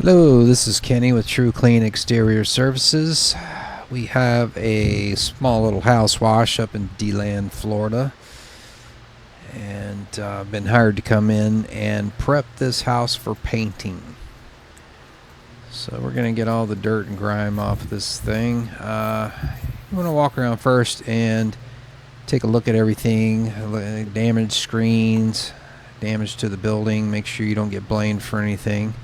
Hello, this is Kenny with True Clean Exterior Services. We have a small little house wash up in Deland, Florida, and been hired to come in and prep this house for painting. So we're going to get all the dirt and grime off of this thing. You want to walk around first and take a look at everything, damaged screens, damage to the building, make sure you don't get blamed for anything.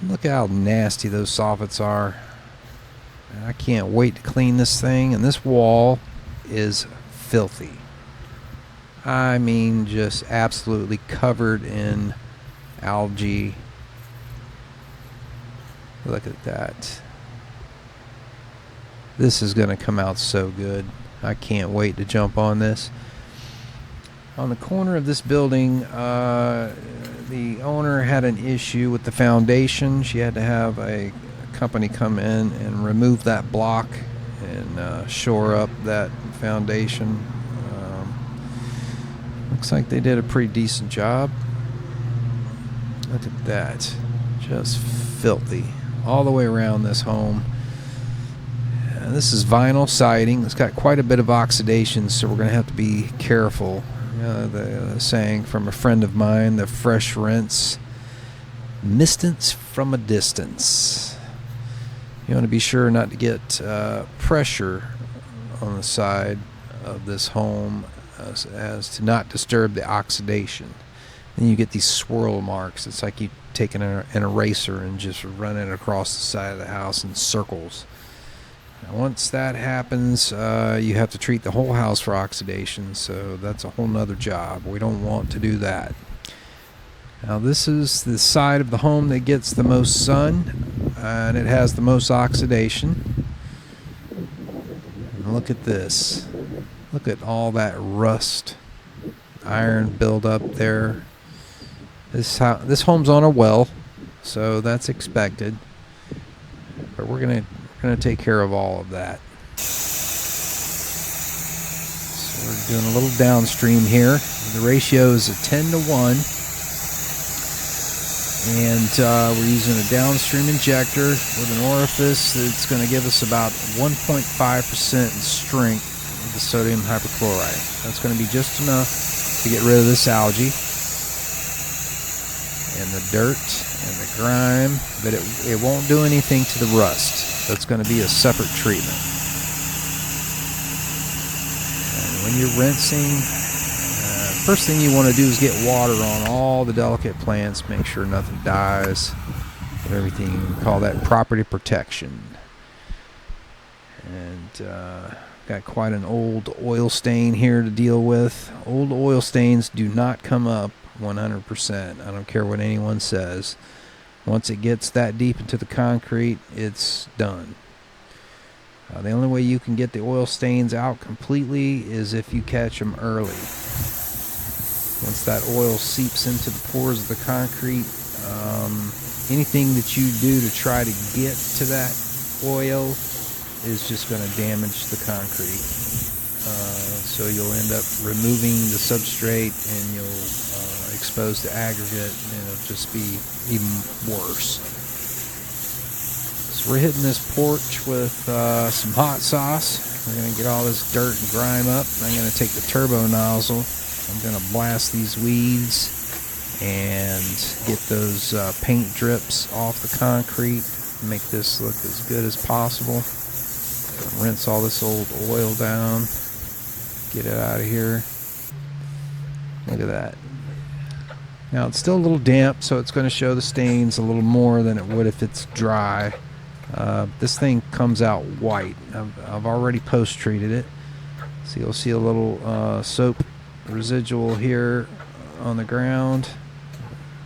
Look how nasty those soffits are. I can't wait to clean this thing, and this wall is filthy. I mean, just absolutely covered in algae. Look at that. This is going to come out so good. I can't wait to jump on this. On the corner of this building, the owner had an issue with the foundation. She had to have a company come in and remove that block and shore up that foundation. Looks like they did a pretty decent job. Look at that. Just filthy all the way around this home. And this is vinyl siding. It's got quite a bit of oxidation, so we're going to have to be careful. The saying from a friend of mine, the fresh rinse, mistance from a distance. You want to be sure not to get pressure on the side of this home as to not disturb the oxidation. Then you get these swirl marks. It's like you taking an eraser and just running across the side of the house in circles. Once that happens, you have to treat the whole house for oxidation, so that's a whole nother job. We don't want to do that. Now this is the side of the home that gets the most sun, and it has the most oxidation. And look at this. Look at all that rust, iron buildup there. This home's on a well, so that's expected. But we're going to take care of all of that. So we're doing a little downstream here. The ratio is a 10 to 1. And we're using a downstream injector with an orifice that's going to give us about 1.5% in strength of the sodium hypochlorite. That's going to be just enough to get rid of this algae and the dirt and the grime, but it won't do anything to the rust. That's going to be a separate treatment. And when you're rinsing, first thing you want to do is get water on all the delicate plants, make sure nothing dies, everything. We call that property protection. And got quite an old oil stain here to deal with. Old oil stains do not come up 100%. I don't care what anyone says. Once it gets that deep into the concrete, it's done. The only way you can get the oil stains out completely is if you catch them early. Once that oil seeps into the pores of the concrete, anything that you do to try to get to that oil is just going to damage the concrete. So you'll end up removing the substrate and you'll expose the aggregate, and it'll just be even worse. So we're hitting this porch with some hot sauce. We're going to get all this dirt and grime up. I'm going to take the turbo nozzle. I'm going to blast these weeds and get those paint drips off the concrete. Make this look as good as possible. Rinse all this old oil down. Get it out of here. Look at that. Now it's still a little damp, so it's going to show the stains a little more than it would if it's dry. This thing comes out white. I've already post-treated it. So you'll see a little soap residual here on the ground.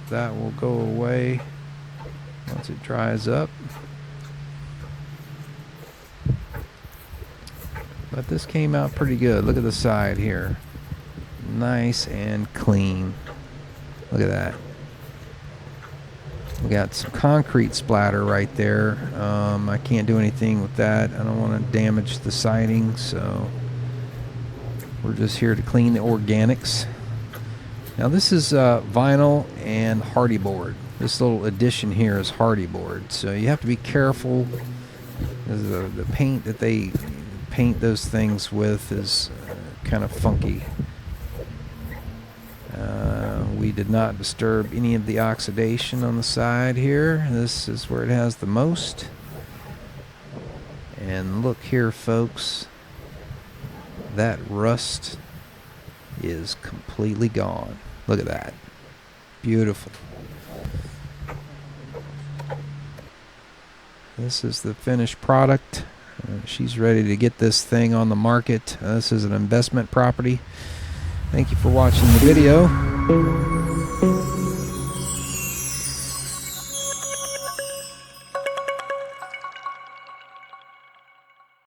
That will go away once it dries up. But this came out pretty good. Look at the side here. Nice and clean. Look at that. We got some concrete splatter right there. I can't do anything with that. I don't want to damage the siding, so we're just here to clean the organics. Now this is vinyl and hardy board. This little addition here is hardy board, so you have to be careful. The paint that they paint those things with is kind of funky. We did not disturb any of the oxidation on the side here. This is where it has the most. And look here, folks. That rust is completely gone. Look at that. Beautiful. This is the finished product. She's ready to get this thing on the market. This is an investment property. Thank you for watching the video.